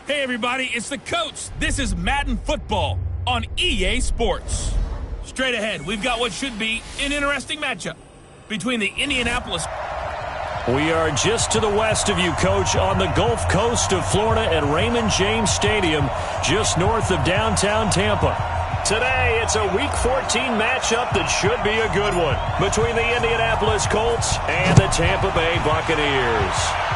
Hey everybody, it's the coach. This is Madden Football on EA Sports. Straight ahead, we've got what should be an interesting matchup between the Indianapolis. We are just to the west of you, Coach, on the Gulf Coast of Florida at Raymond James Stadium, just north of downtown Tampa. Today, it's a Week 14 matchup that should be a good one between the Indianapolis Colts and the Tampa Bay Buccaneers.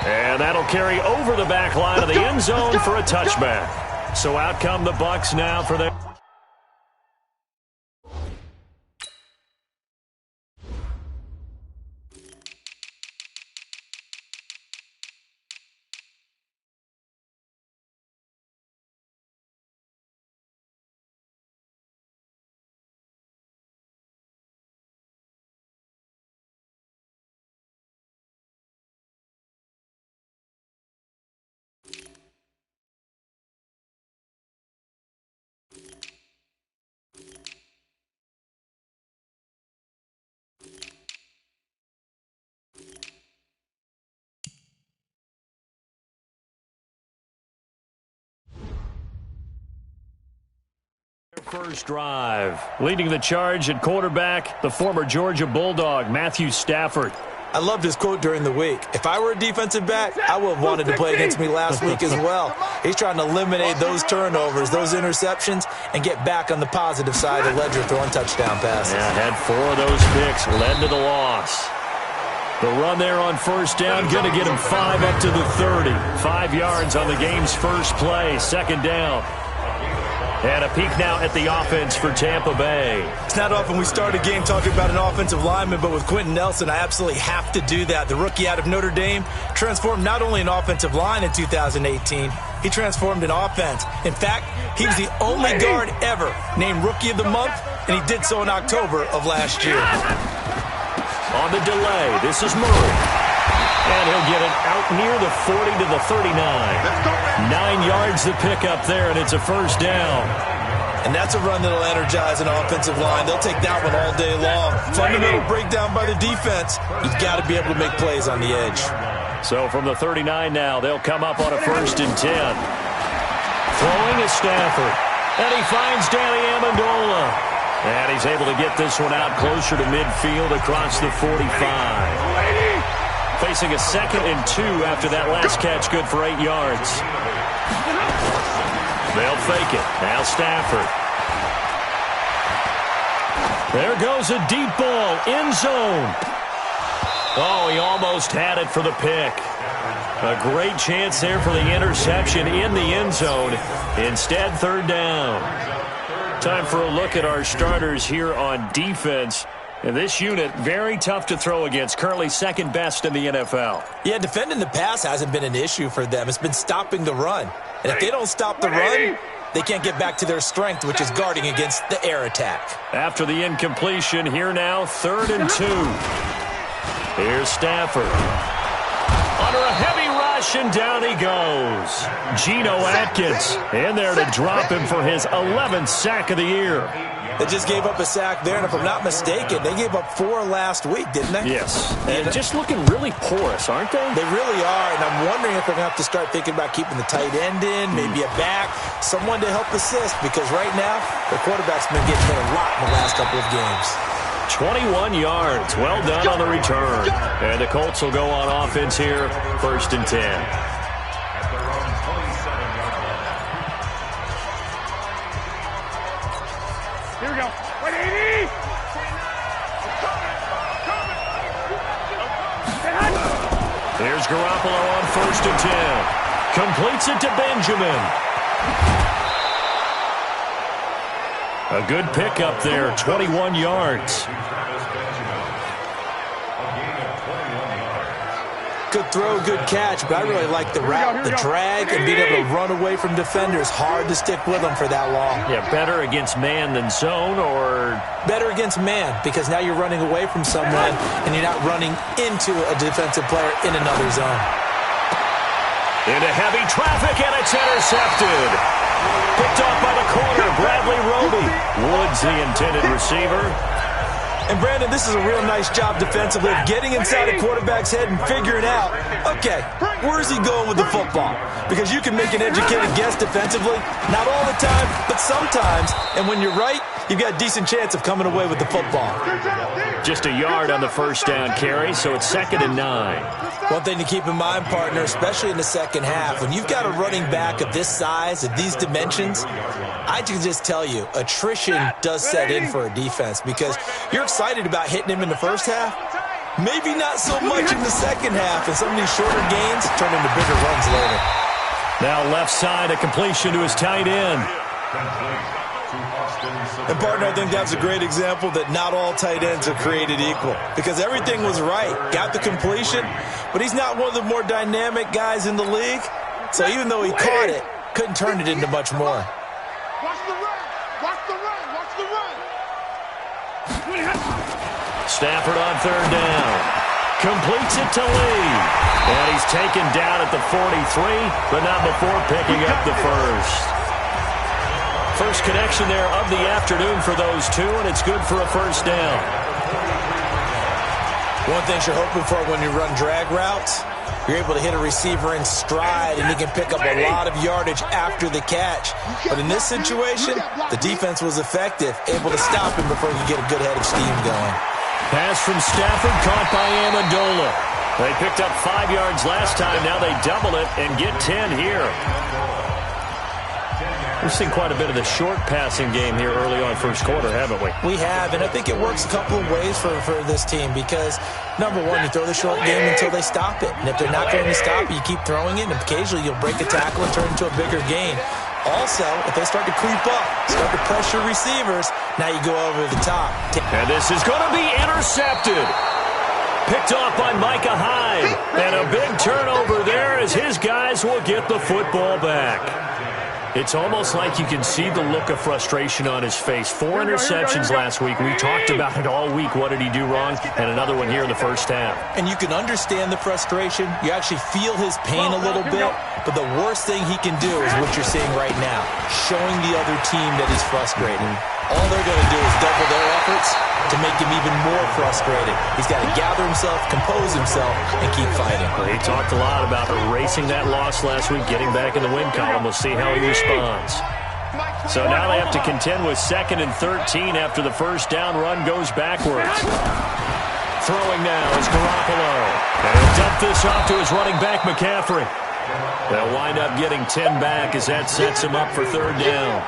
And that'll carry over the back line of the end zone for a touchback. So out come the Bucs now for their... First drive. Leading the charge at quarterback, the former Georgia Bulldog, Matthew Stafford. I loved his quote during the week. If I were a defensive back, I would have wanted to play against me last week as well. He's trying to eliminate those turnovers, those interceptions, and get back on the positive side of the ledger throwing touchdown passes. Yeah, had 4 of those picks, led to the loss. The run there on first down, going to get him 5 up to the 30. 5 yards on the game's first play, second down. And a peek now at the offense for Tampa Bay. It's not often we start a game talking about an offensive lineman, but with Quentin Nelson, I absolutely have to do that. The rookie out of Notre Dame transformed not only an offensive line in 2018, he transformed an offense. In fact, he was the only guard ever named Rookie of the Month, and he did so in October of last year. On the delay, this is Murray. And he'll get it out near the 40 to the 39. 9 yards to pick up there, and it's a first down. And that's a run that'll energize an offensive line. They'll take that one all day long. Fundamental breakdown by the defense. You've got to be able to make plays on the edge. So from the 39 now, they'll come up on a 1st and 10. Throwing is Stafford. And he finds Danny Amendola. And he's able to get this one out closer to midfield across the 45. Facing a 2nd and 2 after that last catch, good for 8 yards. They'll fake it. Now Stafford. There goes a deep ball, end zone. Oh, he almost had it for the pick. A great chance there for the interception in the end zone. Instead, 3rd down. Time for a look at our starters here on defense. And this unit, very tough to throw against, currently 2nd best in the NFL. Yeah, defending the pass hasn't been an issue for them. It's been stopping the run. And if they don't stop the run, they can't get back to their strength, which is guarding against the air attack. After the incompletion, here now, 3rd and 2. Here's Stafford. Under a heavy rush, and down he goes. Geno Atkins in there to drop him for his 11th sack of the year. They just gave up a sack there, and if I'm not mistaken, they gave up 4 last week, didn't they? Yes. And just looking really porous, aren't they? They really are, and I'm wondering if they're going to have to start thinking about keeping the tight end in, maybe a back, someone to help assist, because right now, the quarterback's been getting hit a lot in the last couple of games. 21 yards. Well done on the return. And the Colts will go on offense here, 1st and 10. Here we go. 180. Here's Garoppolo on 1st and 10. Completes it to Benjamin. A good pickup there, 21 yards. Good throw, good catch, but I really like the route, the drag, and being able to run away from defenders. Hard to stick with them for that long. Yeah, better against man than zone, or? Better against man, because now you're running away from someone, and you're not running into a defensive player in another zone. Into heavy traffic, and it's intercepted. Picked off by the corner, Bradley Roby. Woods, the intended receiver. And Brandon, this is a real nice job defensively of getting inside a quarterback's head and figuring out, okay, where's he going with the football? Because you can make an educated guess defensively, not all the time, but sometimes. And when you're right, you've got a decent chance of coming away with the football. Just a yard on the first down carry, so it's 2nd and 9. One thing to keep in mind, partner, especially in the second half, when you've got a running back of this size, of these dimensions, I can just tell you, attrition does set in for a defense because you're excited about hitting him in the first half. Maybe not so much in the second half, and some of these shorter gains turn into bigger runs later. Now left side, a completion to his tight end. And, partner, I think that's a great example that not all tight ends are created equal because everything was right. Got the completion, but he's not one of the more dynamic guys in the league. So even though he caught it, couldn't turn it into much more. Watch the run. Watch the run. Watch the run. Stafford on 3rd down. Completes it to Lee. And he's taken down at the 43, but not before picking up the first. First connection there of the afternoon for those two, and it's good for a first down. One thing you're hoping for when you run drag routes, you're able to hit a receiver in stride, and he can pick up a lot of yardage after the catch. But in this situation, the defense was effective, able to stop him before he could get a good head of steam going. Pass from Stafford, caught by Amendola. They picked up 5 yards last time. Now they double it and get 10 here. We've seen quite a bit of the short passing game here early on first quarter, haven't we? We have, and I think it works a couple of ways for this team because, number one, you throw the short game until they stop it. And if they're not going to stop it, you keep throwing it, and occasionally you'll break a tackle and turn it into a bigger gain. Also, if they start to creep up, start to pressure receivers, now you go over the top. And this is going to be intercepted. Picked off by Micah Hyde. And a big turnover there as his guys will get the football back. It's almost like you can see the look of frustration on his face. 4 interceptions last week. We talked about it all week. What did he do wrong? And another one here in the first half. And you can understand the frustration. You actually feel his pain a little bit. But the worst thing he can do is what you're seeing right now, showing the other team that he's frustrated. All they're going to do is double their efforts to make him even more frustrated. He's got to gather himself, compose himself, and keep fighting. Well, he talked a lot about erasing that loss last week, getting back in the win column. We'll see how he responds. So now they have to contend with 2nd and 13 after the first down run goes backwards. Throwing now is Garoppolo. And he'll dump this off to his running back, McCaffrey. They'll wind up getting 10 back as that sets him up for 3rd down.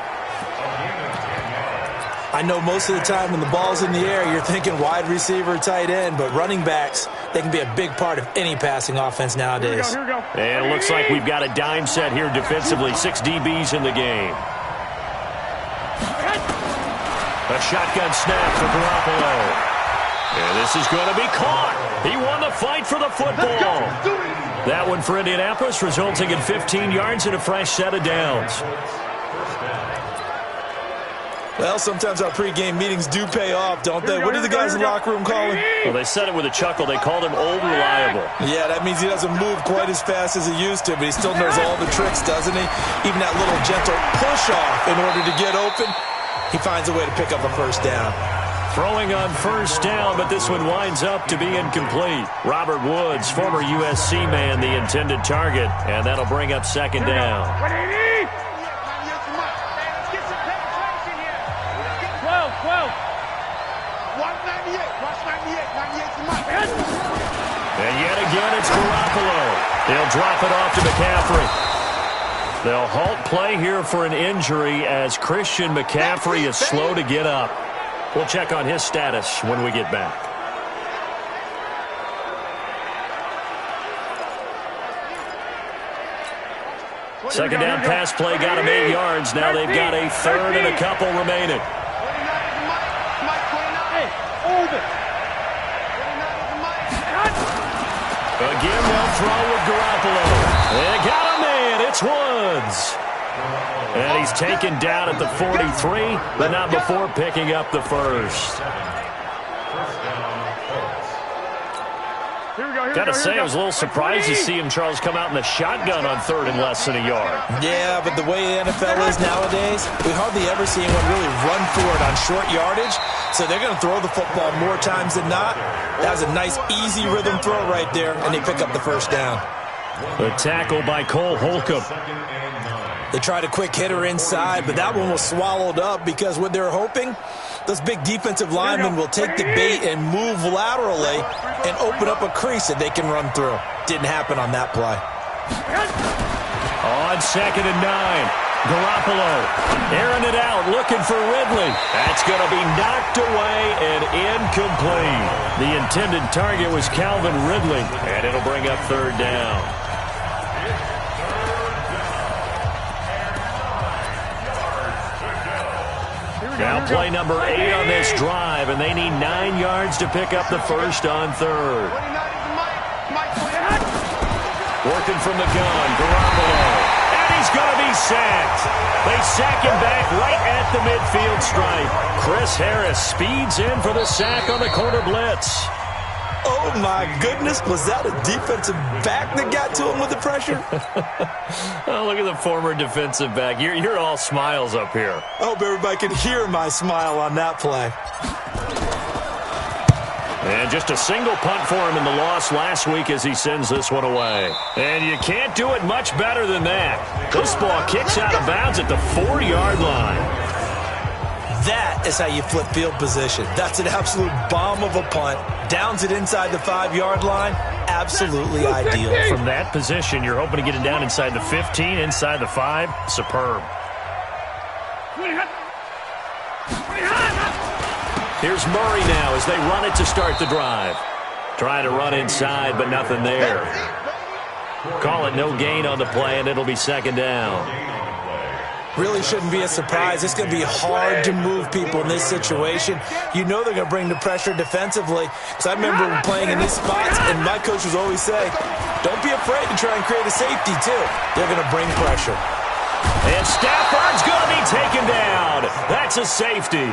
I know most of the time when the ball's in the air, you're thinking wide receiver, tight end, but running backs, they can be a big part of any passing offense nowadays. Here we go. And it looks like we've got a dime set here defensively. 6 DBs in the game. A shotgun snap for Garoppolo. And this is going to be caught. He won the fight for the football. That one for Indianapolis, resulting in 15 yards and a fresh set of downs. Well, sometimes our pregame meetings do pay off, don't they? What do the guys in the locker room call him? Well, they said it with a chuckle. They called him Old Reliable. Yeah, that means he doesn't move quite as fast as he used to, but he still knows all the tricks, doesn't he? Even that little gentle push-off in order to get open, he finds a way to pick up a first down. Throwing on first down, but this one winds up to be incomplete. Robert Woods, former USC man, the intended target, and that'll bring up 2nd down. 98. Watch 98. 98's the mark. And yet again, it's Garoppolo. They'll drop it off to McCaffrey. They'll halt play here for an injury as Christian McCaffrey is slow to get up. We'll check on his status when we get back. Second down pass play got him 8 yards. Now they've got a third and a couple remaining. Again, they'll throw with Garoppolo. They got him in. It's Woods. And he's taken down at the 43, but not before picking up the first. Gotta say, I was a little surprised to see him, Charles, come out in the shotgun on 3rd and less than a yard. Yeah, but the way the NFL is nowadays, we hardly ever see anyone really run for it on short yardage. So they're going to throw the football more times than not. That was a nice, easy rhythm throw right there, and they pick up the first down. The tackle by Cole Holcomb. They tried a quick hitter inside, but that one was swallowed up because what they're hoping, those big defensive linemen will take the bait and move laterally and open up a crease that they can run through. Didn't happen on that play. On 2nd and 9. Garoppolo airing it out, looking for Ridley. That's going to be knocked away and incomplete. The intended target was Calvin Ridley, and it'll bring up 3rd down. Now play number 8 on this drive, and they need 9 yards to pick up the first on 3rd. Working from the gun, Garoppolo. He's going to be sacked. They sack him back right at the midfield stripe. Chris Harris speeds in for the sack on the corner blitz. Oh, my goodness. Was that a defensive back that got to him with the pressure? Oh, look at the former defensive back. You're all smiles up here. I hope everybody can hear my smile on that play. And just a single punt for him in the loss last week as he sends this one away. And you can't do it much better than that. This ball kicks out of bounds at the 4-yard line. That is how you flip field position. That's an absolute bomb of a punt. Downs it inside the 5-yard line. Absolutely ideal. From that position, you're hoping to get it down inside the 15, inside the 5. Superb. Here's Murray now as they run it to start the drive. Trying to run inside, but nothing there. Call it no gain on the play, and it'll be 2nd down. Really shouldn't be a surprise. It's going to be hard to move people in this situation. You know they're going to bring the pressure defensively. Because I remember playing in these spots, and my coaches always say, don't be afraid to try and create a safety, too. They're going to bring pressure. And Stafford's going to be taken down. That's a safety.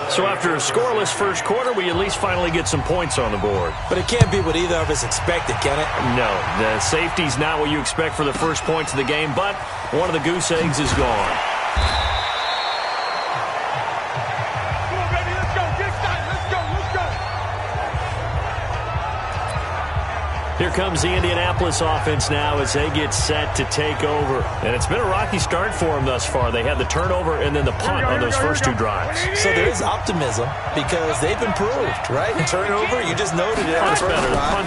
So after a scoreless first quarter, we at least finally get some points on the board. But it can't be what either of us expected, can it? No, the safety's not what you expect for the first points of the game, but one of the goose eggs is gone. Come on, baby, let's go. Get excited. Let's go. Here comes the Indianapolis offense now as they get set to take over. And it's been a rocky start for them thus far. They had the turnover and then the punt on those first 2 drives. So there is optimism because they've improved, right? Turnover, you just noted it. Punt's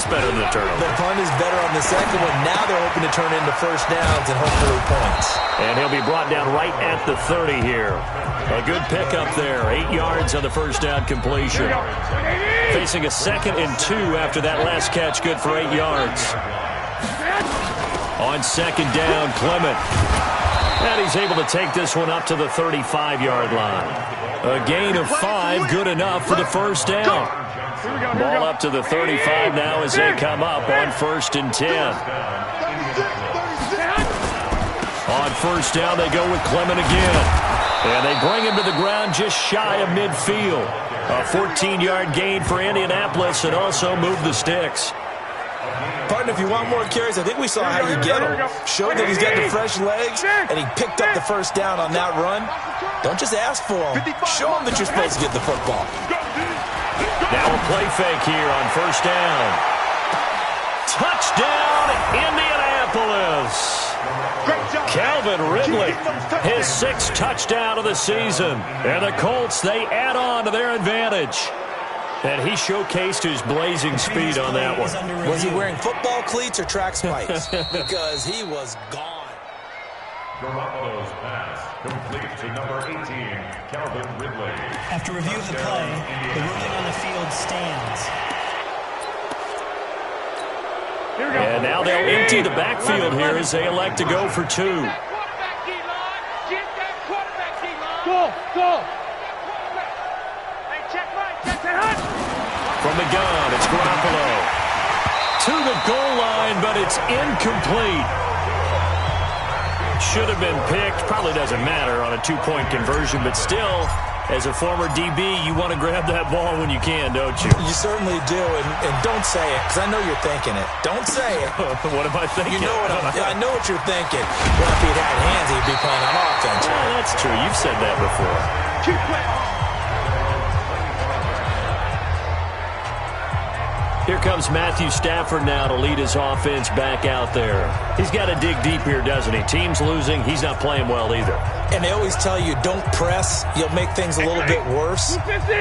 better than the turnover. The punt is better on the second one. Now they're hoping to turn into first downs and hopefully points. And he'll be brought down right at the 30 here. A good pickup there. 8 yards on the first down completion. Facing a 2nd and 2 after that last catch. Good for 8 yards. On 2nd down, Clement. And he's able to take this one up to the 35-yard line. A gain of 5, good enough for the first down. Ball up to the 35 now as they come up on 1st and 10. On first down, they go with Clement again. And they bring him to the ground just shy of midfield. A 14-yard gain for Indianapolis and also move the sticks. Partner, if you want more carries, I think we saw how you get him. Showed that he's got the fresh legs, and he picked up the first down on that run. Don't just ask for him. Show him that you're supposed to get the football. Now a play fake here on first down. Touchdown, Indianapolis. Calvin Ridley, his 6th touchdown of the season. And the Colts, they add on to their advantage. And he showcased his blazing speed on that one. Was he wearing football cleats or track spikes? Because he was gone. Garoppolo's pass complete to number 18, Calvin Ridley. After review of the play, the ruling on the field stands. And now they'll empty the backfield here as they elect to go for 2. From the gun, it's Garoppolo. To the goal line, but it's incomplete. Should have been picked. Probably doesn't matter on a 2-point conversion, but still As a former DB, you want to grab that ball when you can, don't you? You certainly do, and don't say it, because I know you're thinking it. Don't say it. What am I thinking? You know I know what you're thinking. Well, if he'd had hands, he'd be playing on offense. Well, that's true. You've said that before. Keep playing. Here comes Matthew Stafford now to lead his offense back out there. He's got to dig deep here, doesn't he? Team's losing. He's not playing well either. And they always tell you, don't press. You'll make things a little bit worse.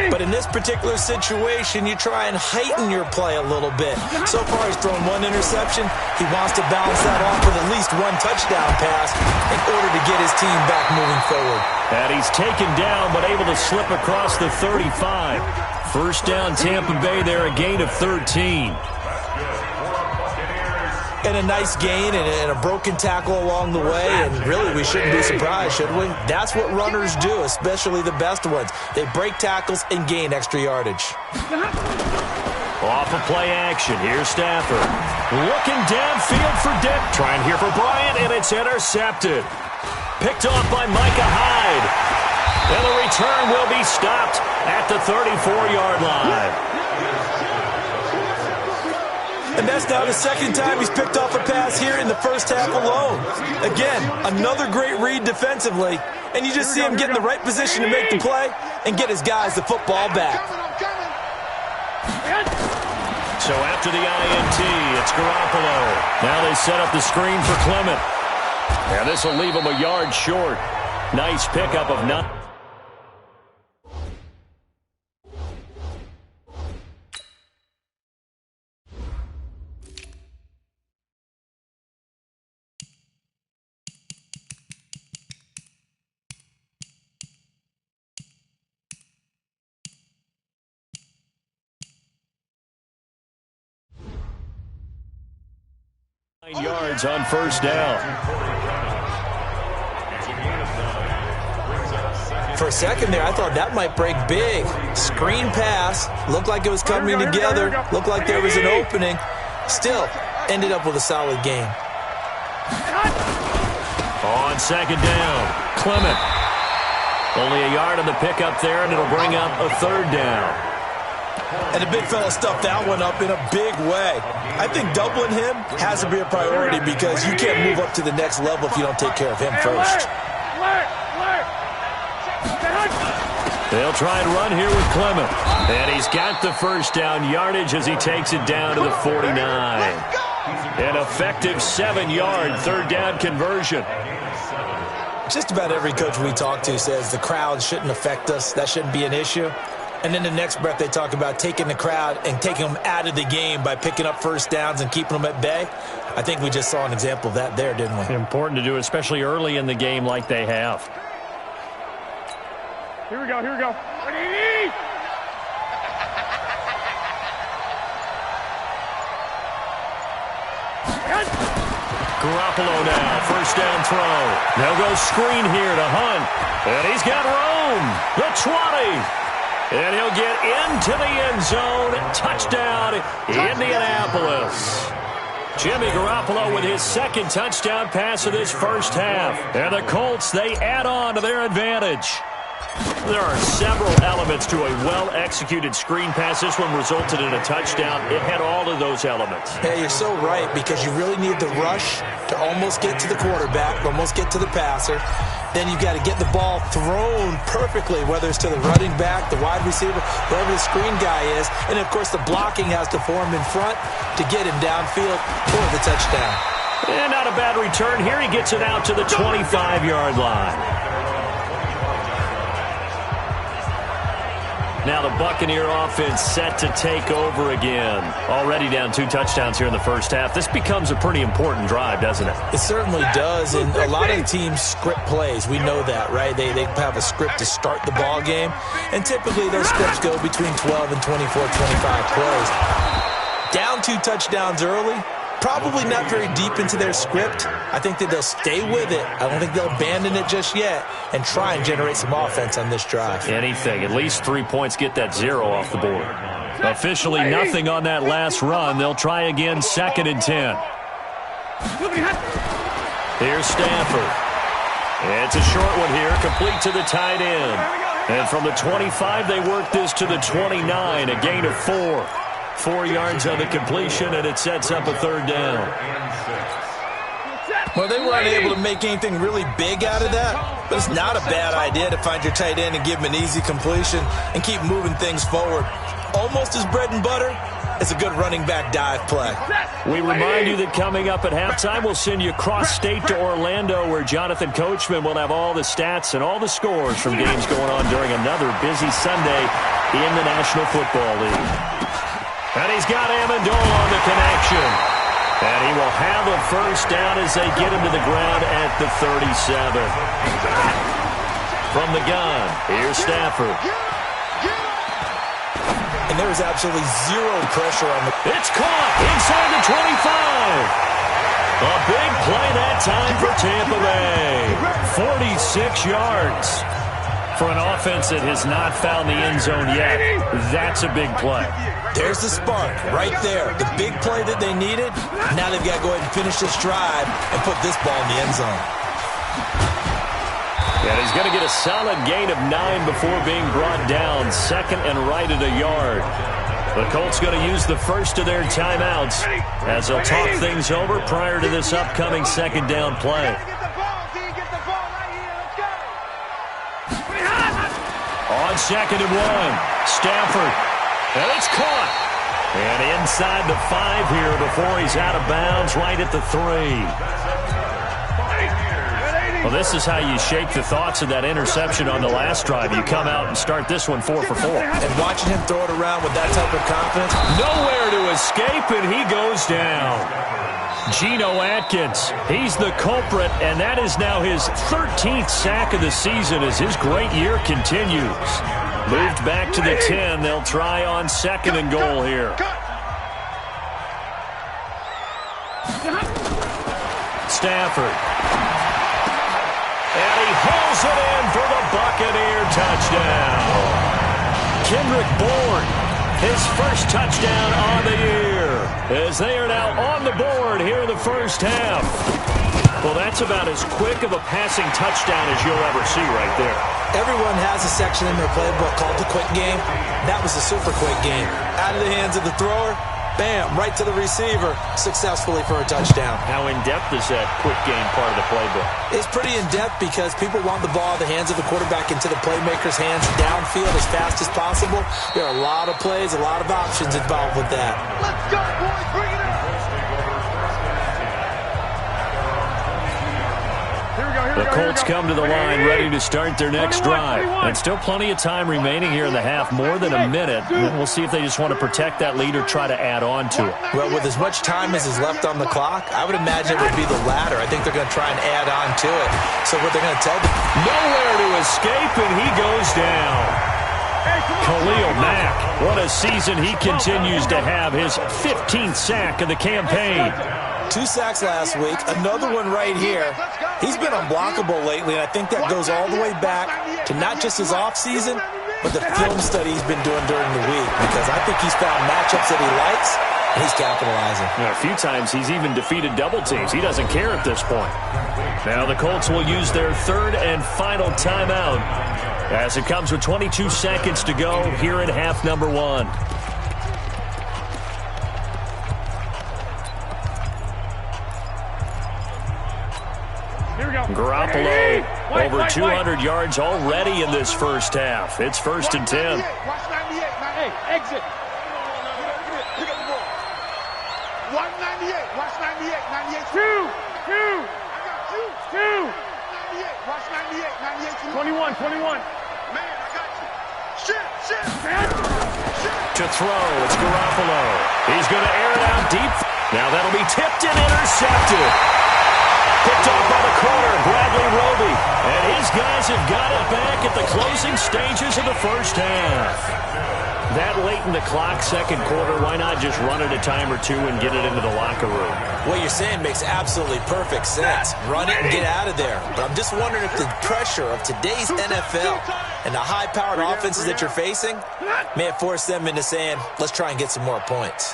But in this particular situation, you try and heighten your play a little bit. So far, he's thrown one interception. He wants to balance that off with at least one touchdown pass in order to get his team back moving forward. And he's taken down, but able to slip across the 35. First down, Tampa Bay there, a gain of 13. And a nice gain and a broken tackle along the way. And really, we shouldn't be surprised, should we? That's what runners do, especially the best ones. They break tackles and gain extra yardage. Off of play action. Here's Stafford. Looking downfield for Dick. Trying here for Bryant, and it's intercepted. Picked off by Micah Hyde. And the return will be stopped at the 34-yard line. And that's now the second time he's picked off a pass here in the first half alone. Again, another great read defensively. And you just see him get in the right position to make the play and get his guys the football back. So after the INT, it's Garoppolo. Now they set up the screen for Clement. And this will leave him a yard short. Nice pickup of nothing. Yards on first down. For a second there, I thought that might break big. Screen pass. Looked like it was coming together. Looked like there was an opening. Still, ended up with a solid game. On second down, Clement. Only a yard on the pickup there, and it'll bring up a third down. And the big fella stuffed that one up in a big way. I think doubling him has to be a priority because you can't move up to the next level if you don't take care of him first. They'll try and run here with Clement. And he's got the first down yardage as he takes it down to the 49. An effective 7-yard third down conversion. Just about every coach we talk to says the crowd shouldn't affect us. That shouldn't be an issue. And then the next breath they talk about taking the crowd and taking them out of the game by picking up first downs and keeping them at bay. I think we just saw an example of that there, didn't we? Important to do, especially early in the game like they have. Here we go, here we go. Garoppolo now, first down throw. They'll go screen here to Hunt. And he's got room. The 20. And he'll get into the end zone. Touchdown, Indianapolis. Jimmy Garoppolo with his second touchdown pass of this first half. And the Colts, they add on to their advantage. There are several elements to a well-executed screen pass. This one resulted in a touchdown. It had all of those elements. Yeah, you're so right, because you really need the rush to almost get to the quarterback, almost get to the passer. Then you've got to get the ball thrown perfectly, whether it's to the running back, the wide receiver, wherever the screen guy is. And, of course, the blocking has to form in front to get him downfield for the touchdown. And not a bad return here. He gets it out to the 25-yard line. Now the Buccaneer offense set to take over again. Already down 2 touchdowns here in the first half. This becomes a pretty important drive, doesn't it? It certainly does, and a lot of teams script plays. We know that, right? They have a script to start the ball game, and typically those scripts go between 12 and 24, 25 plays. Down 2 touchdowns early, probably not very deep into their script. I think that they'll stay with it. I don't think they'll abandon it just yet and try and generate some offense on this drive. Anything. At least 3 points, get that 0 off the board. Officially nothing on that last run. They'll try again, 2nd and 10. Here's Stafford. It's a short one here, complete to the tight end. And from the 25, they work this to the 29, a gain of 4. 4 yards on the completion, and it sets up a third down. Well, they weren't able to make anything really big out of that, but it's not a bad idea to find your tight end and give him an easy completion and keep moving things forward. Almost his bread and butter. It's a good running back dive play. We remind you that coming up at halftime, we'll send you cross-state to Orlando, where Jonathan Coachman will have all the stats and all the scores from games going on during another busy Sunday in the National Football League. And he's got Amendola on the connection. And he will have a first down as they get him to the ground at the 37. From the gun, here's Stafford. And there is absolutely zero pressure on the... It's caught inside the 25. A big play that time for Tampa Bay. 46 yards. For an offense that has not found the end zone yet, that's a big play. There's the spark right there. The big play that they needed. Now they've got to go ahead and finish this drive and put this ball in the end zone. And he's going to get a solid gain of 9 before being brought down. Second and right at a yard. The Colts going to use the first of their timeouts as they'll talk things over prior to this upcoming second down play. On second and 1, Stafford. And it's caught. And inside the 5 here before he's out of bounds right at the 3. Well, this is how you shake the thoughts of that interception on the last drive. You come out and start this one 4 for 4. And watching him throw it around with that type of confidence. Nowhere to escape, and he goes down. Geno Atkins, he's the culprit, and that is now his 13th sack of the season as his great year continues. Moved back to the 10. They'll try on second and goal here. Stafford. And he hauls it in for the Buccaneer touchdown. Kendrick Bourne, his first touchdown on the year, as they are now on the board here in the first half. Well, that's about as quick of a passing touchdown as you'll ever see right there. Everyone has a section in their playbook called the quick game. That was a super quick game. Out of the hands of the thrower, bam, right to the receiver, successfully for a touchdown. How in-depth is that quick game part of the playbook? It's pretty in-depth because people want the ball in the hands of the quarterback into the playmaker's hands downfield as fast as possible. There are a lot of plays, a lot of options involved with that. Let's go, boys. Bring it up. The Colts come to the line ready to start their next drive. And still plenty of time remaining here in the half, more than a minute. We'll see if they just want to protect that lead or try to add on to it. Well, with as much time as is left on the clock, I would imagine it would be the latter. I think they're going to try and add on to it. So what they're going to tell them... Nowhere to escape, and he goes down. Khalil Mack, what a season he continues to have. His 15th sack of the campaign. 2 sacks last week, another one right here. He's been unblockable lately, and I think that goes all the way back to not just his offseason, but the film study he's been doing during the week, because I think he's found matchups that he likes, and he's capitalizing. A few times he's even defeated double teams. He doesn't care at this point. Now the Colts will use their third and final timeout as it comes with 22 seconds to go here in half number 1. Garoppolo, over 200 yards already in this first half. It's first and 10. Watch 98. Hey, exit. Pick up the ball. Watch 98. Watch 98. 98. 2. I got you. 2. 98. Watch 98. 98. 21. Man, I got you. Shit. To throw, it's Garoppolo. He's going to air it out deep. Now that'll be tipped and intercepted. Picked off by the corner, Bradley Roby. And his guys have got it back at the closing stages of the first half. That late in the clock, second quarter, why not just run it a time or two and get it into the locker room? What you're saying makes absolutely perfect sense. Run it and get out of there. But I'm just wondering if the pressure of today's NFL and the high-powered offenses that you're facing may have forced them into saying, let's try and get some more points.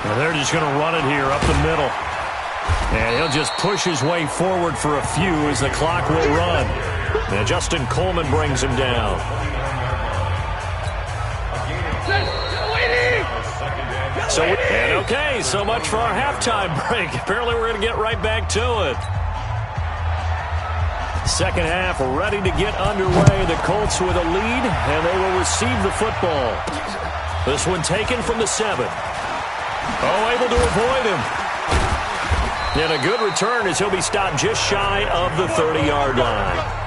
And they're just going to run it here up the middle. And he'll just push his way forward for a few as the clock will run. Now Justin Coleman brings him down. So much for our halftime break. Apparently we're going to get right back to it. Second half ready to get underway. The Colts with a lead, and they will receive the football. This one taken from the 7. Able to avoid him. And a good return as he'll be stopped just shy of the 30-yard line.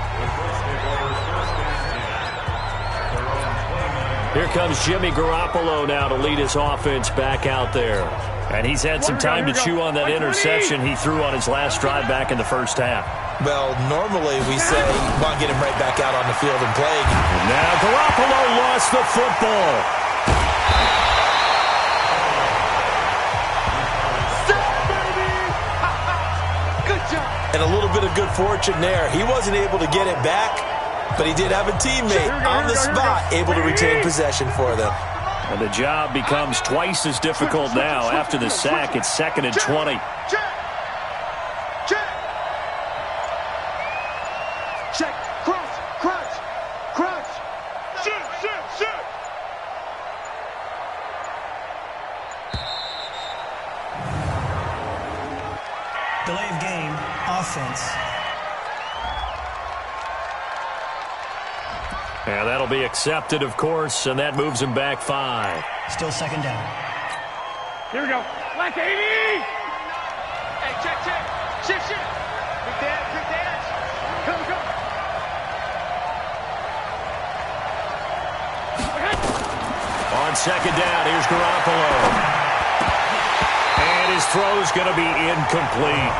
Here comes Jimmy Garoppolo now to lead his offense back out there. And he's had some time to chew on that interception he threw on his last drive back in the first half. Well, normally we say, come on, get him right back out on the field and play. Now Garoppolo lost the football. Good job. And a little bit of good fortune there. He wasn't able to get it back, but he did have a teammate on the spot able to retain possession for them. And the job becomes twice as difficult now. After the sack, it's 2nd and 20. Check. Crunch. Shoot. Delay of game, offense. Yeah, that'll be accepted, of course, and that moves him back 5. Still second down. Here we go. Like 80. Hey, check. Shift. Quick dash. Come. On second down, here's Garoppolo. And his throw's going to be incomplete.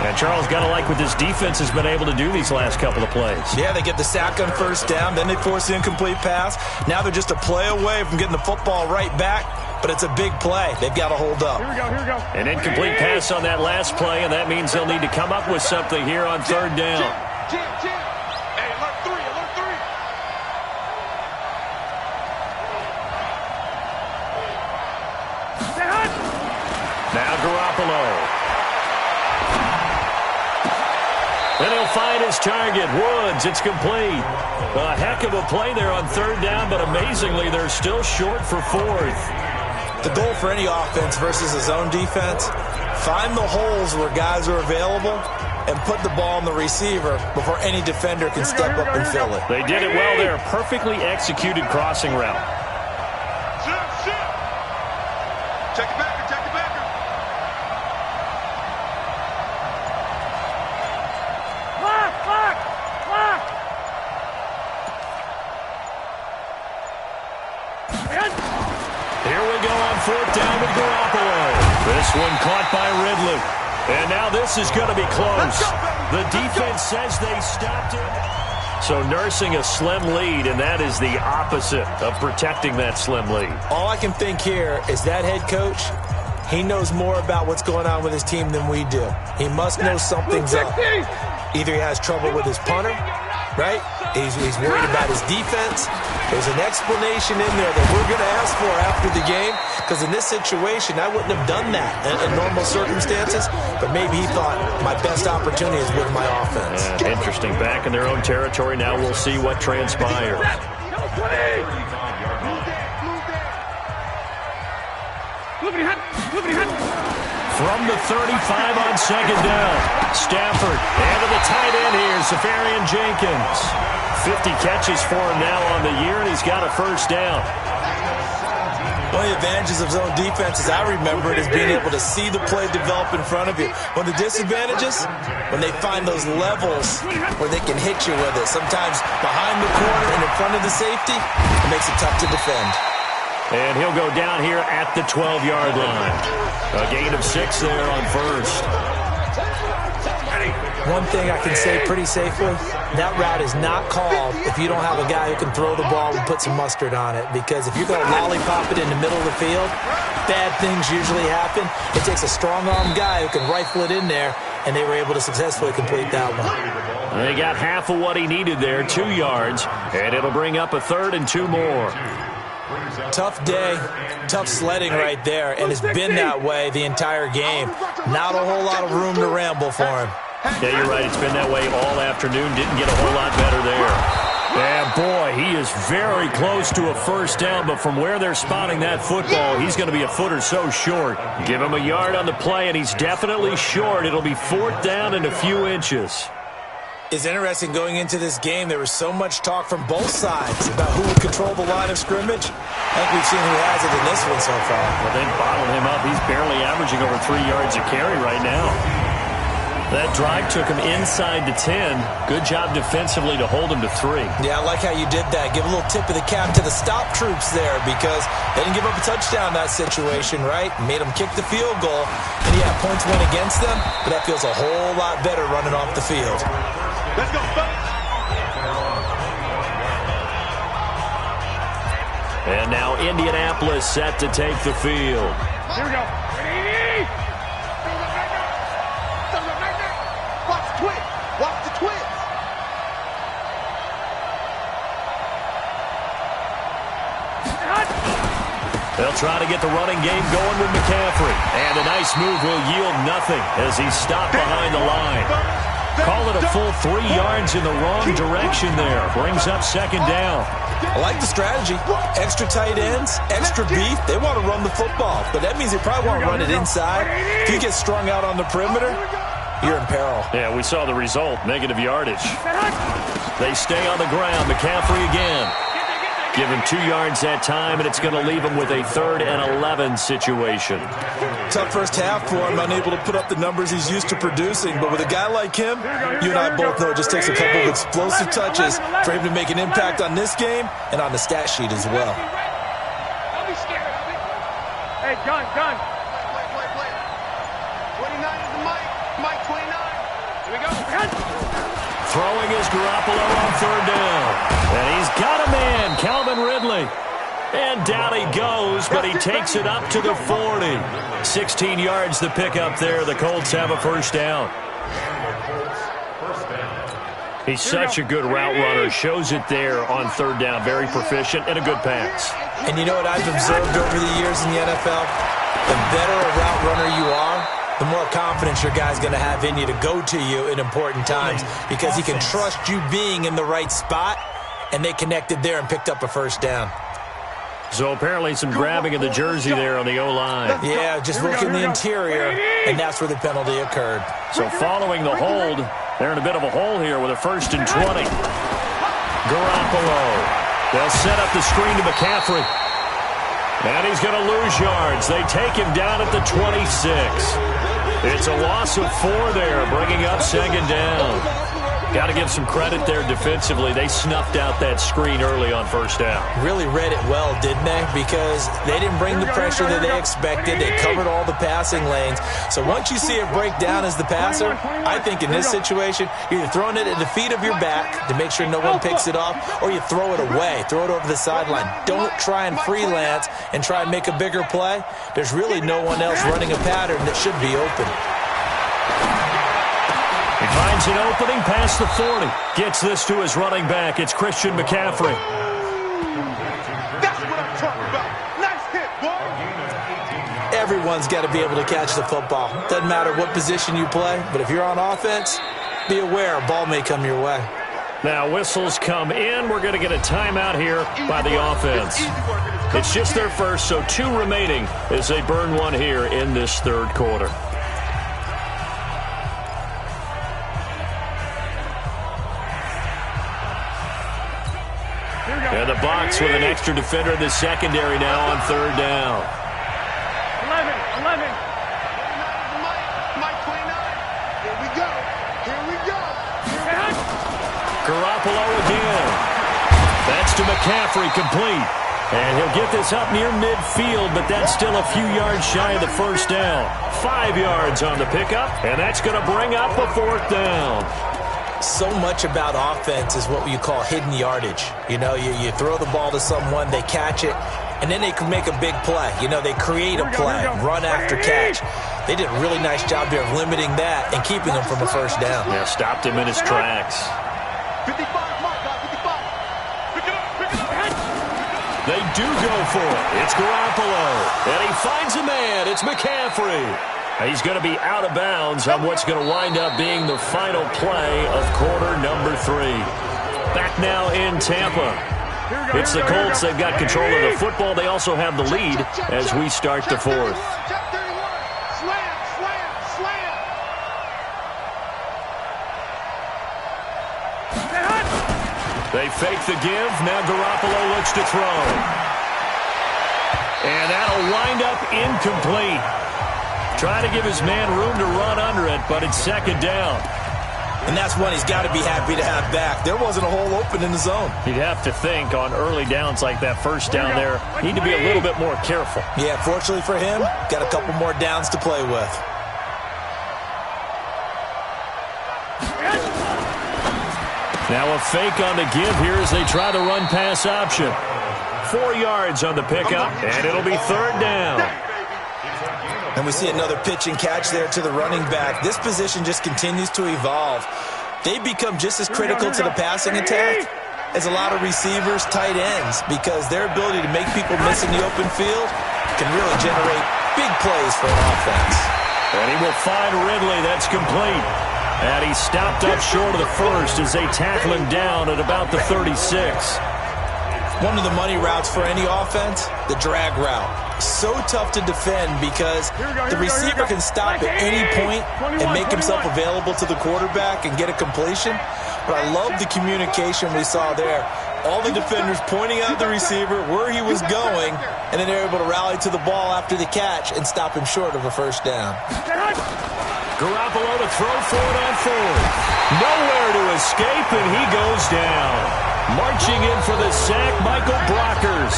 And Charles, got to like what this defense has been able to do these last couple of plays. Yeah, they get the sack on first down, then they force the incomplete pass. Now they're just a play away from getting the football right back, but it's a big play. They've got to hold up. Here we go. An incomplete pass on that last play, and that means they'll need to come up with something here on third down. Jim. Hey, alert 3. Now Garoppolo. And he'll find his target. Woods, it's complete. A heck of a play there on third down, but amazingly, they're still short for 4th. The goal for any offense versus a zone defense, find the holes where guys are available and put the ball on the receiver before any defender can step up and fill it. They did it well there. Perfectly executed crossing route. Check it back. Here we go on 4th down with Garoppolo. This one caught by Ridley. And now this is going to be close. The defense says they stopped it. So nursing a slim lead, and that is the opposite of protecting that slim lead. All I can think here is that head coach, he knows more about what's going on with his team than we do. He must know something's up. Either he has trouble with his punter, right? He's worried about his defense. There's an explanation in there that we're going to ask for after the game, because in this situation, I wouldn't have done that in normal circumstances, but maybe he thought my best opportunity is with my offense. Interesting. Back in their own territory. Now we'll see what transpires. From the 35 on second down, Stafford, and to the tight end here, Safarian Jenkins. 50 catches for him now on the year, and he's got a first down. One of the advantages of zone defense, as I remember it, is being able to see the play develop in front of you. One of the disadvantages, when they find those levels where they can hit you with it. Sometimes behind the corner and in front of the safety, it makes it tough to defend. And he'll go down here at the 12-yard line. A gain of 6 there on first. One thing I can say pretty safely, that route is not called if you don't have a guy who can throw the ball and put some mustard on it. Because if you're going to lollipop it in the middle of the field, bad things usually happen. It takes a strong-arm guy who can rifle it in there, and they were able to successfully complete that one. They got half of what he needed there, 2 yards, and it'll bring up a 3rd and 2 more. Tough day, tough sledding right there, and it's been that way the entire game. Not a whole lot of room to ramble for him. Yeah, you're right. It's been that way all afternoon. Didn't get a whole lot better there. And boy, he is very close to a first down, but from where they're spotting that football, he's going to be a foot or so short. Give him a yard on the play, and he's definitely short. It'll be 4th down and a few inches. It's interesting going into this game. There was so much talk from both sides about who would control the line of scrimmage. I think we've seen who has it in this one so far. Well, they bottled him up. He's barely averaging over 3 yards a carry right now. That drive took him inside the 10. Good job defensively to hold him to 3. Yeah, I like how you did that. Give a little tip of the cap to the stop troops there because they didn't give up a touchdown in that situation, right? Made them kick the field goal. And yeah, points went against them, but that feels a whole lot better running off the field. Let's go, fellas. And now Indianapolis set to take the field. Here we go. Ready? Watch the twins. Watch the twins. They'll try to get the running game going with McCaffrey. And a nice move will yield nothing as he's stopped behind the line. Call it a full 3 yards in the wrong direction there. Brings up 2nd down. I like the strategy. Extra tight ends, extra beef. They want to run the football, but that means they probably want to run it inside. If you get strung out on the perimeter, you're in peril. Yeah, we saw the result. Negative yardage. They stay on the ground. McCaffrey again. Give him 2 yards that time, and it's going to leave him with a 3rd and 11 situation. Tough first half for him, unable to put up the numbers he's used to producing. But with a guy like him, you and I both know it just takes a couple of explosive touches for him to make an impact on this game and on the stat sheet as well. Don't be scared of it. Hey, gun. Play. 29 is the mic. Mike 29. Here we go. Throwing is Garoppolo on 3rd down. And he's got a man, Calvin Ridley. And down he goes, but he takes it up to the 40. 16 yards the pickup there. The Colts have a first down. He's such a good route runner. Shows it there on 3rd down. Very proficient and a good pass. And you know what I've observed over the years in the NFL? The better a route runner you are, the more confidence your guy's going to have in you to go to you in important times because he can trust you being in the right spot, and they connected there and picked up a first down. So apparently some grabbing of the jersey there on the O-line. Yeah, just look in the interior, and that's where the penalty occurred. So following the hold, they're in a bit of a hole here with a 1st and 20. Garoppolo. They'll set up the screen to McCaffrey. And he's going to lose yards. They take him down at the 26. It's a loss of 4 there, bringing up 2nd down. Got to give some credit there defensively. They snuffed out that screen early on 1st down. Really read it well, didn't they? Because they didn't bring the pressure that they expected. They covered all the passing lanes. So once you see it break down as the passer, I think in this situation, you're either throwing it at the feet of your back to make sure no one picks it off, or you throw it away, throw it over the sideline. Don't try and freelance and try and make a bigger play. There's really no one else running a pattern that should be open. He finds an opening past the 40. Gets this to his running back. It's Christian McCaffrey. That's what I'm talking about. Nice hit, boy. Everyone's got to be able to catch the football. Doesn't matter what position you play, but if you're on offense, be aware a ball may come your way. Now whistles come in. We're going to get a timeout here by the offense. It's just their first, so 2 remaining as they burn one here in this 3rd quarter. And the box with an extra defender in the secondary now on 3rd down. 11. Mike 29. Here we go. Garoppolo again. That's to McCaffrey, complete. And he'll get this up near midfield, but that's still a few yards shy of the first down. 5 yards on the pickup, and that's going to bring up a 4th down. So much about offense is what you call hidden yardage. You know, you throw the ball to someone, they catch it, and then they can make a big play. You know, they create a play, run after catch. They did a really nice job there of limiting that and keeping him from a first down. Yeah, stopped him in his tracks. 55, Mark, 55. Pick it up. They do go for it. It's Garoppolo. And he finds a man. It's McCaffrey. He's going to be out of bounds on what's going to wind up being the final play of quarter number 3. Back now in Tampa. It's the Colts. They've got control of the football. They also have the lead as we start the 4th. They fake the give. Now Garoppolo looks to throw. And that'll wind up incomplete. Trying to give his man room to run under it, but it's 2nd down. And that's one he's got to be happy to have back. There wasn't a hole open in the zone. You'd have to think on early downs like that, first down there, need to be a little bit more careful. Yeah, fortunately for him, got a couple more downs to play with. Now a fake on the give here as they try the run-pass option. 4 yards on the pickup, and it'll be 3rd down. And we see another pitch and catch there to the running back. This position just continues to evolve. They become just as critical to the passing attack as a lot of receivers, tight ends, because their ability to make people miss in the open field can really generate big plays for an offense. And he will find Ridley. That's complete. And he stopped up short of the first as they tackle him down at about the 36. One of the money routes for any offense, the drag route. So tough to defend because the receiver can stop at any point and make himself available to the quarterback and get a completion. But I love the communication we saw there. All the defenders pointing out the receiver, where he was going, and then they're able to rally to the ball after the catch and stop him short of a first down. Garoppolo to throw for it on 4th. Nowhere to escape, and he goes down. Marching in for the sack, Michael Brockers.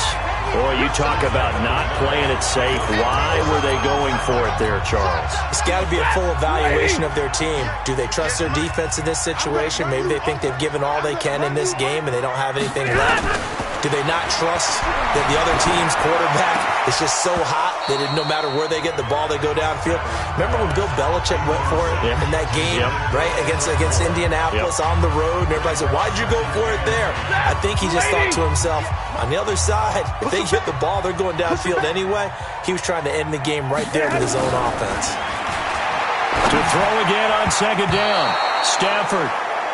Boy, you talk about not playing it safe. Why were they going for it there, Charles? It's got to be a full evaluation of their team. Do they trust their defense in this situation? Maybe they think they've given all they can in this game and they don't have anything left. Do they not trust that the other team's quarterback is just so hot that no matter where they get the ball, they go downfield? Remember when Bill Belichick went for it in that game, right, against Indianapolis on the road? And everybody said, why'd you go for it there? I think he just thought to himself, on the other side, if they hit the ball, they're going downfield anyway. He was trying to end the game right there with his own offense. To throw again on 2nd down. Stafford.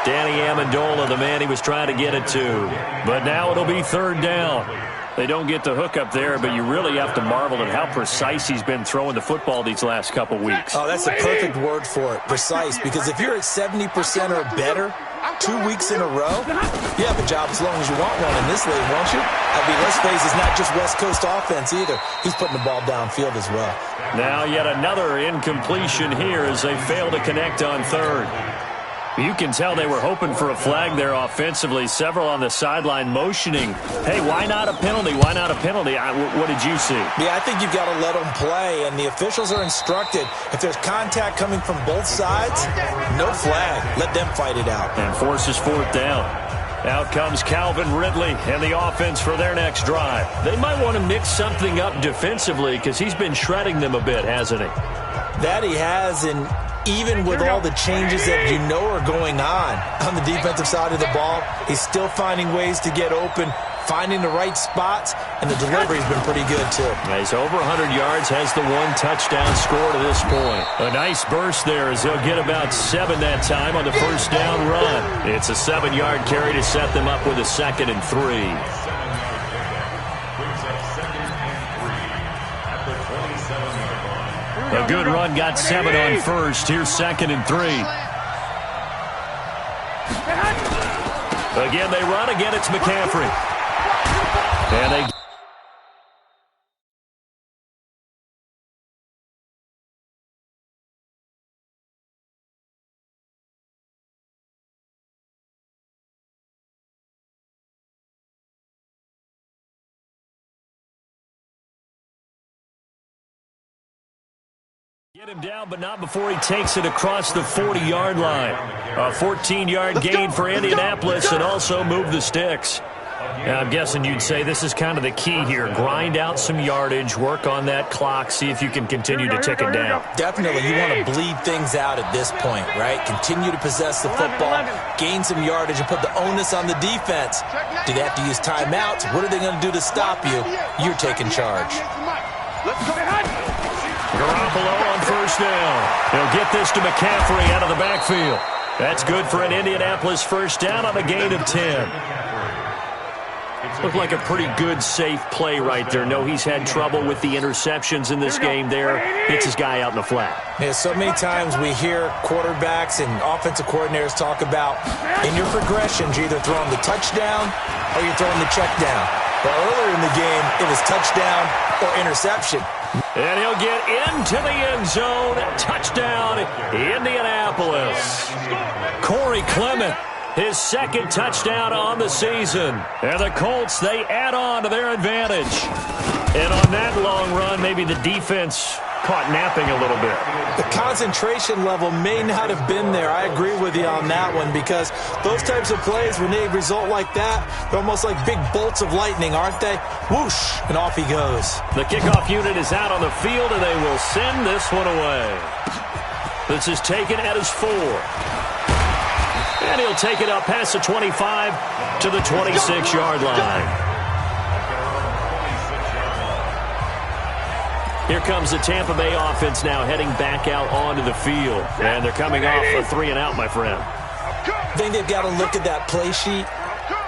Danny Amendola, the man he was trying to get it to. But now it'll be 3rd down. They don't get the hook up there, but you really have to marvel at how precise he's been throwing the football these last couple weeks. Oh, that's the perfect word for it, precise, because if you're at 70% or better 2 weeks in a row, you have a job as long as you want one in this league, won't you? I mean, let's face it, it's not just West Coast offense either. He's putting the ball downfield as well. Now yet another incompletion here as they fail to connect on 3rd. You can tell they were hoping for a flag there offensively. Several on the sideline motioning. Hey, why not a penalty? Why not a penalty? What did you see? Yeah, I think you've got to let them play, and the officials are instructed. If there's contact coming from both sides, no flag. Let them fight it out. And forces 4th down. Out comes Calvin Ridley and the offense for their next drive. They might want to mix something up defensively because he's been shredding them a bit, hasn't he? That he has, and even with all the changes that you know are going on the defensive side of the ball, he's still finding ways to get open, finding the right spots, and the delivery's been pretty good, too. He's over 100 yards, has the 1 touchdown score to this point. A nice burst there as they'll get about 7 that time on the first down run. It's a 7-yard carry to set them up with a 2nd and 3. A good run got 7 on first. Here's 2nd and 3. Again, they run. Again, it's McCaffrey. And they... Get him down, but not before he takes it across the 40-yard line. A 14-yard gain for Indianapolis and also move the sticks. Now, I'm guessing you'd say this is kind of the key here. Grind out some yardage, work on that clock, see if you can continue to tick it down. Definitely. You want to bleed things out at this point, right? Continue to possess the football, gain some yardage, and put the onus on the defense. Do they have to use timeouts? What are they going to do to stop you? You're taking charge. Garoppolo on first first down. He'll get this to McCaffrey out of the backfield. That's good for an Indianapolis first down on a gain of 10. Looked like a pretty good, safe play right there. No, he's had trouble with the interceptions in this game there. Hits his guy out in the flat. Yeah, so many times we hear quarterbacks and offensive coordinators talk about in your progressions, you're either throwing the touchdown or you're throwing the check down. But earlier in the game, it was touchdown or interception. And he'll get into the end zone. Touchdown, Indianapolis. Corey Clement, his second touchdown on the season. And the Colts, they add on to their advantage. And on that long run, maybe the defense caught napping a little bit. The concentration level may not have been there. I agree with you on that one, because those types of plays, when they result like that, they're almost like big bolts of lightning, aren't they? Whoosh, and off he goes. The kickoff unit is out on the field, and they will send this one away. This is taken at his 4. And he'll take it up past the 25 to the 26-yard line. Here comes the Tampa Bay offense now heading back out onto the field. And they're coming off a 3-and-out, my friend. I think they've got to look at that play sheet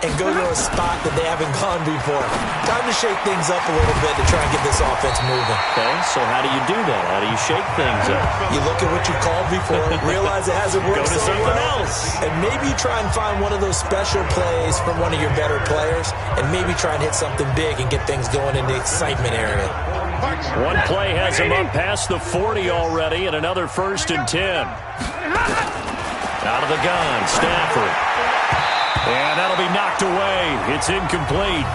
and go to a spot that they haven't gone before. Time to shake things up a little bit to try and get this offense moving. Okay, so how do you do that? How do you shake things up? You look at what you called before, realize it hasn't worked Go to so something well, else. and maybe try and find one of those special plays from one of your better players, and maybe try and hit something big and get things going in the excitement area. One play has him up past the 40 already, and another 1st and 10. Out of the gun, Stafford. And that'll be knocked away. It's incomplete.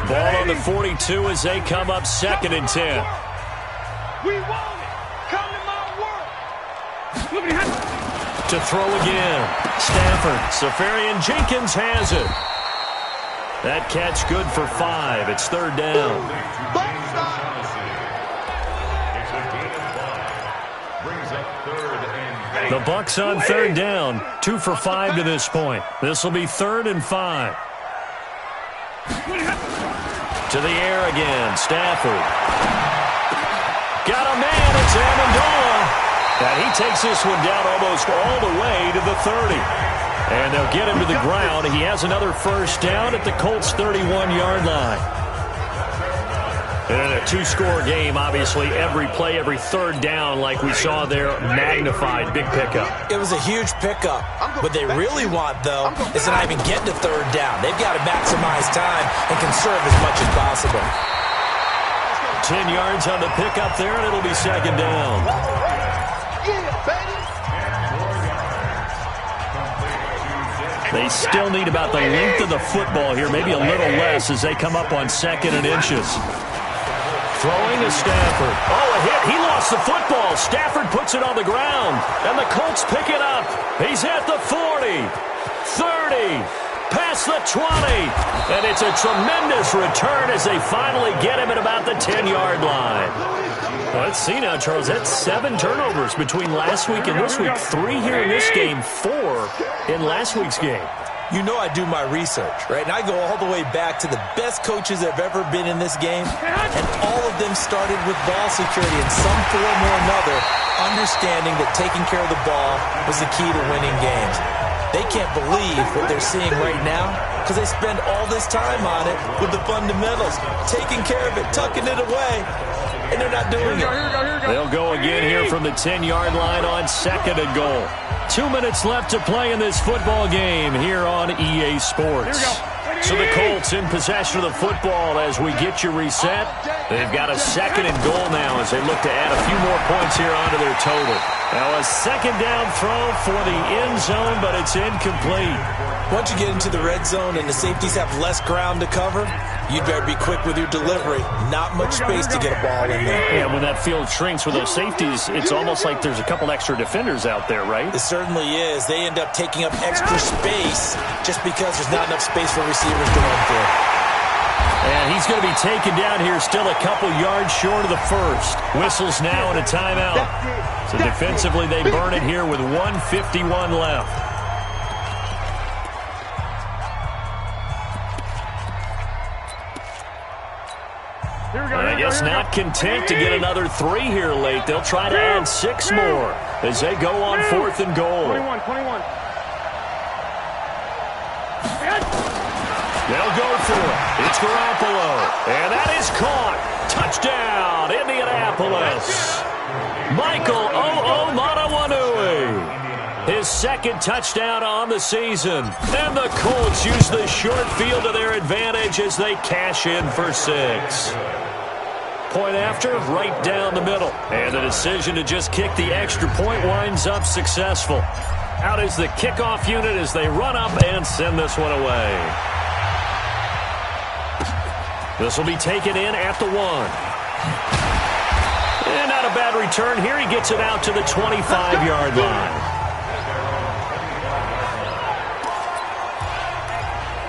Ball on the 42 as they come up 2nd and 10. We want it. Come to my work. To throw again. Stafford. Safarian Jenkins has it. That catch good for 5. It's 3rd down. The Bucs on 3rd down. 2 for 5 to this point. This will be 3rd and 5. To the air again. Stafford. Got a man. It's Amendola. And he takes this one down almost all the way to the 30. And they'll get him to the ground. He has another 1st down at the Colts' 31-yard line. And in a 2-score game, obviously, every play, every 3rd down, like we saw there, magnified, big pickup. It was a huge pickup. What they really want, though, is to not even get to 3rd down. They've got to maximize time and conserve as much as possible. 10 yards on the pickup there, and it'll be 2nd down. They still need about the length of the football here, maybe a little less as they come up on 2nd and inches. Throwing to Stafford. Oh, a hit. He lost the football. Stafford puts it on the ground, and the Colts pick it up. He's at the 40, 30, past the 20, and it's a tremendous return as they finally get him at about the 10-yard line. Let's see now, Charles. That's 7 turnovers between last week and this week. 3 here in this game, 4 in last week's game. You know I do my research, right? And I go all the way back to the best coaches that have ever been in this game, and all of them started with ball security in some form or another, understanding that taking care of the ball was the key to winning games. They can't believe what they're seeing right now because they spend all this time on it with the fundamentals, taking care of it, tucking it away, and they're not doing it. They'll go again here from the 10-yard line on 2nd and goal. 2 minutes left to play in this football game here on EA Sports. So the Colts in possession of the football as we get you reset. They've got a 2nd and goal now as they look to add a few more points here onto their total. Now a 2nd down throw for the end zone, but it's incomplete. Once you get into the red zone and the safeties have less ground to cover, you'd better be quick with your delivery. Not much space to get a ball in there. Yeah, when that field shrinks with those safeties, it's almost like there's a couple extra defenders out there, right? It certainly is. They end up taking up extra space just because there's not enough space for receivers to run through. And he's going to be taken down here still a couple yards short of the 1st. Whistles now and a timeout. So defensively they burn it here with 1:51 left. I guess not content to get another 3 here late. They'll try to add 6 more as they go on 4th and goal. 21. They'll go for it. It's Garoppolo. And that is caught. Touchdown, Indianapolis. Michael Onwenu. His 2nd touchdown on the season. And the Colts use the short field to their advantage as they cash in for 6. Point after, right down the middle. And the decision to just kick the extra point winds up successful. Out is the kickoff unit as they run up and send this one away. This will be taken in at the 1. And not a bad return here. He gets it out to the 25-yard line.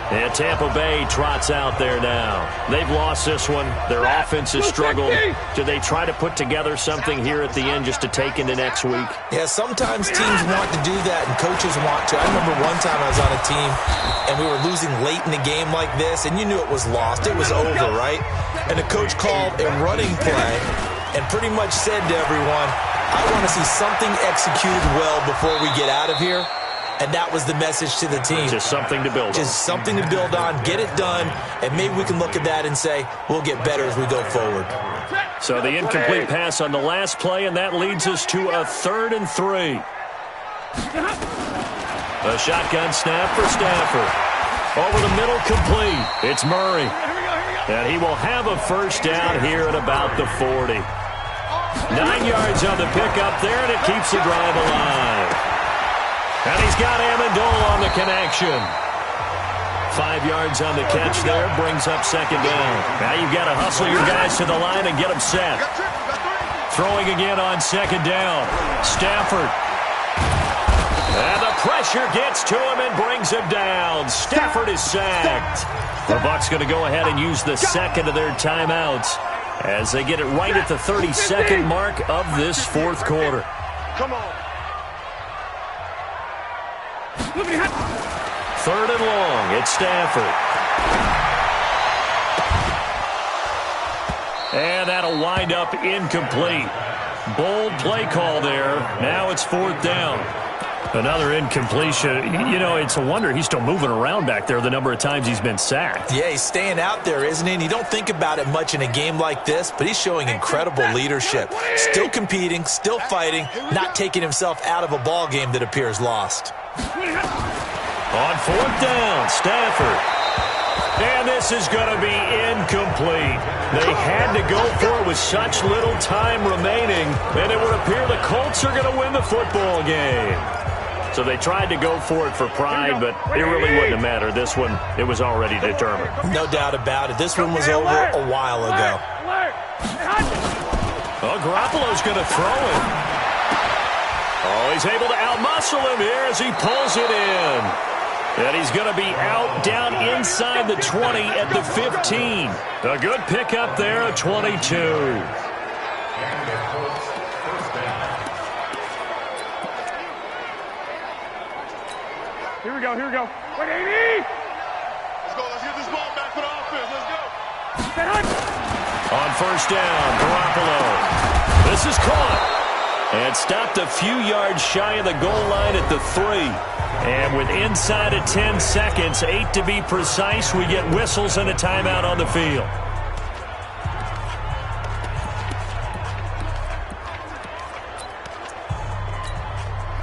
And Tampa Bay trots out there now. They've lost this one. Their offense has struggled. Do they try to put together something here at the end just to take into next week? Yeah, sometimes teams want to do that and coaches want to. I remember one time I was on a team and we were losing late in a game like this, and you knew it was lost. It was over, right? And the coach called a running play and pretty much said to everyone, I want to see something executed well before we get out of here. And that was the message to the team. Just something to build on. Just something to build on, get it done, and maybe we can look at that and say, we'll get better as we go forward. So the incomplete pass on the last play, and that leads us to a 3rd and 3. A shotgun snap for Stafford. Over the middle, complete. It's Murray. And he will have a first down here at about the 40. 9 yards on the pickup there, and it keeps the drive alive. And he's got Amendola on the connection. 5 yards on the catch there, brings up 2nd down. Now you've got to hustle your guys to the line and get them set. Throwing again on 2nd down. Stafford. And the pressure gets to him and brings him down. Stafford is sacked. The Bucs going to go ahead and use the 2nd of their timeouts as they get it right at the 32nd mark of this 4th quarter. Come on. 3rd and long. It's Stafford. And that'll wind up incomplete. Bold play call there. Now it's 4th down. Another incompletion. You know, it's a wonder he's still moving around back there the number of times he's been sacked. Yeah, he's staying out there, isn't he? And you don't think about it much in a game like this, but he's showing incredible leadership. Still competing, still fighting, not taking himself out of a ball game that appears lost. On 4th down, Stafford. And this is going to be incomplete. They had to go for it with such little time remaining, and it would appear the Colts are going to win the football game. So they tried to go for it for pride, but it really wouldn't have mattered. This one, it was already determined. No doubt about it. This one was over a while ago. Oh, Garoppolo's going to throw it. Oh, he's able to outmuscle him here as he pulls it in. And he's going to be out down inside the 20 at the 15. A good pickup there at 22. Here we go. Wait, 80! Let's go. Let's get this ball back for the offense. Let's go. On 1st down, Garoppolo. This is caught. And stopped a few yards shy of the goal line at the 3. And with inside of 10 seconds, 8 to be precise, we get whistles and a timeout on the field.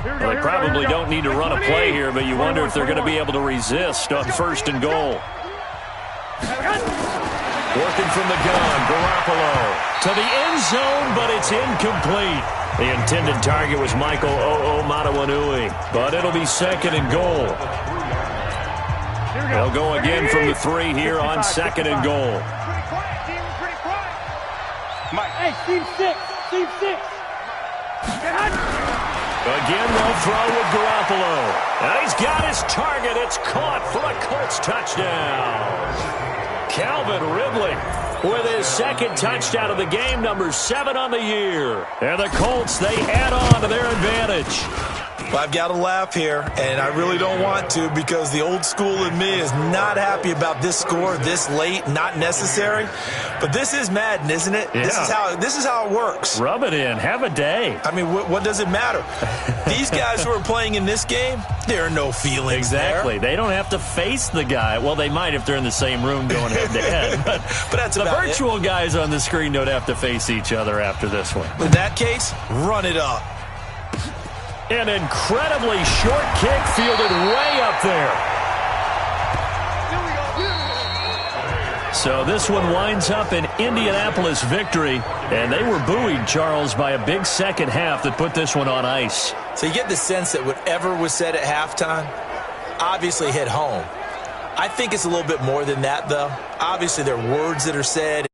Well, they probably don't need to run a play here, but you wonder if they're going to be able to resist on 1st and goal. Working from the gun, Garoppolo to the end zone, but it's incomplete. The intended target was Michael Onwenu, but it'll be 2nd and goal. They'll go again from the 3 here on 2nd and goal. Hey, team 6. Again, they'll throw with Garoppolo. And he's got his target. It's caught for a Colts touchdown. Calvin Ridley with his 2nd touchdown of the game, number 7 on the year. And the Colts, they add on to their advantage. Well, I've got to laugh here, and I really don't want to because the old school in me is not happy about this score this late, not necessary. But this is Madden, isn't it? Yeah. This is how it works. Rub it in. Have a day. I mean, what does it matter? These guys who are playing in this game, there are no feelings Exactly. there. They don't have to face the guy. Well, they might if they're in the same room going head-to-head. But that's the about virtual guys on the screen don't have to face each other after this one. In that case, run it up. An incredibly short kick fielded way up there. So this one winds up an Indianapolis victory, and they were buoyed, Charles, by a big second half that put this one on ice. So you get the sense that whatever was said at halftime obviously hit home. I think it's a little bit more than that, though. Obviously, there are words that are said.